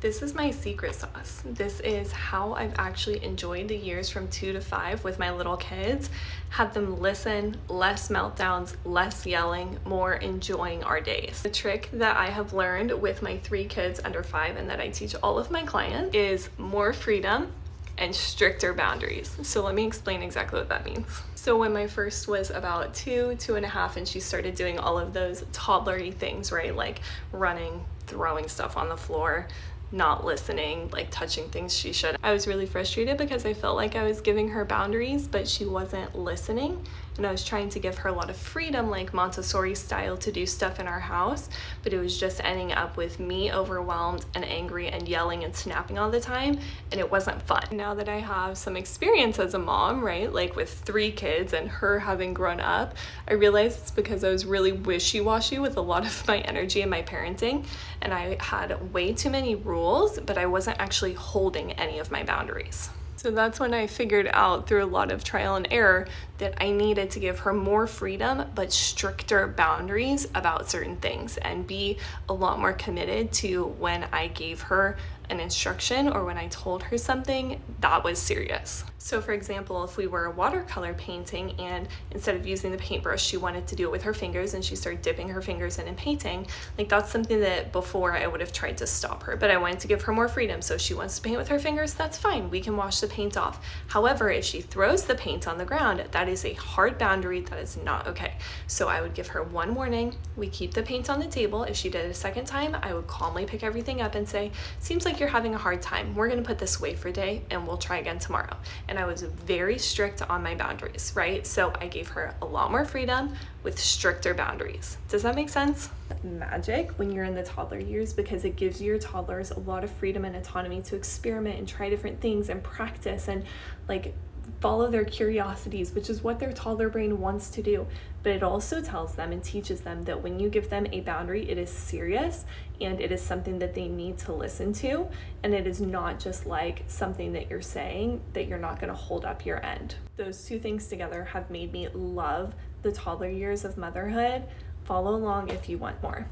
This is my secret sauce. This is how I've actually enjoyed the years from 2 to 5 with my little kids. Had them listen, less meltdowns, less yelling, more enjoying our days. The trick that I have learned with my 3 kids under 5 and that I teach all of my clients is more freedom and stricter boundaries. So let me explain exactly what that means. So when my first was about 2.5, and she started doing all of those toddlery things, right? Like running, throwing stuff on the floor, not listening, like touching things she should. I was really frustrated because I felt like I was giving her boundaries, but she wasn't listening. And I was trying to give her a lot of freedom, like Montessori style, to do stuff in our house, but it was just ending up with me overwhelmed and angry and yelling and snapping all the time, and it wasn't fun. Now that I have some experience as a mom, right, like with 3 kids and her having grown up, I realized it's because I was really wishy-washy with a lot of my energy and my parenting, and I had way too many rules, but I wasn't actually holding any of my boundaries. So that's when I figured out through a lot of trial and error that I needed to give her more freedom, but stricter boundaries about certain things, and be a lot more committed to when I gave her an instruction or when I told her something that was serious. So for example, if we were watercolor painting and instead of using the paintbrush, she wanted to do it with her fingers and she started dipping her fingers in and painting, like that's something that before I would have tried to stop her, but I wanted to give her more freedom. So if she wants to paint with her fingers, that's fine. We can wash the paint off. However, if she throws the paint on the ground, that is a hard boundary. That is not okay. So I would give her one warning. We keep the paint on the table. If she did it a second time, I would calmly pick everything up and say, seems like you're having a hard time. We're going to put this away for a day and we'll try again tomorrow. And I was very strict on my boundaries, right? So I gave her a lot more freedom with stricter boundaries. Does that make sense? Magic when you're in the toddler years, because it gives your toddlers a lot of freedom and autonomy to experiment and try different things and practice and like follow their curiosities, which is what their toddler brain wants to do. But it also tells them and teaches them that when you give them a boundary, it is serious and it is something that they need to listen to. And it is not just like something that you're saying that you're not going to hold up your end. Those 2 things together have made me love the toddler years of motherhood. Follow along if you want more.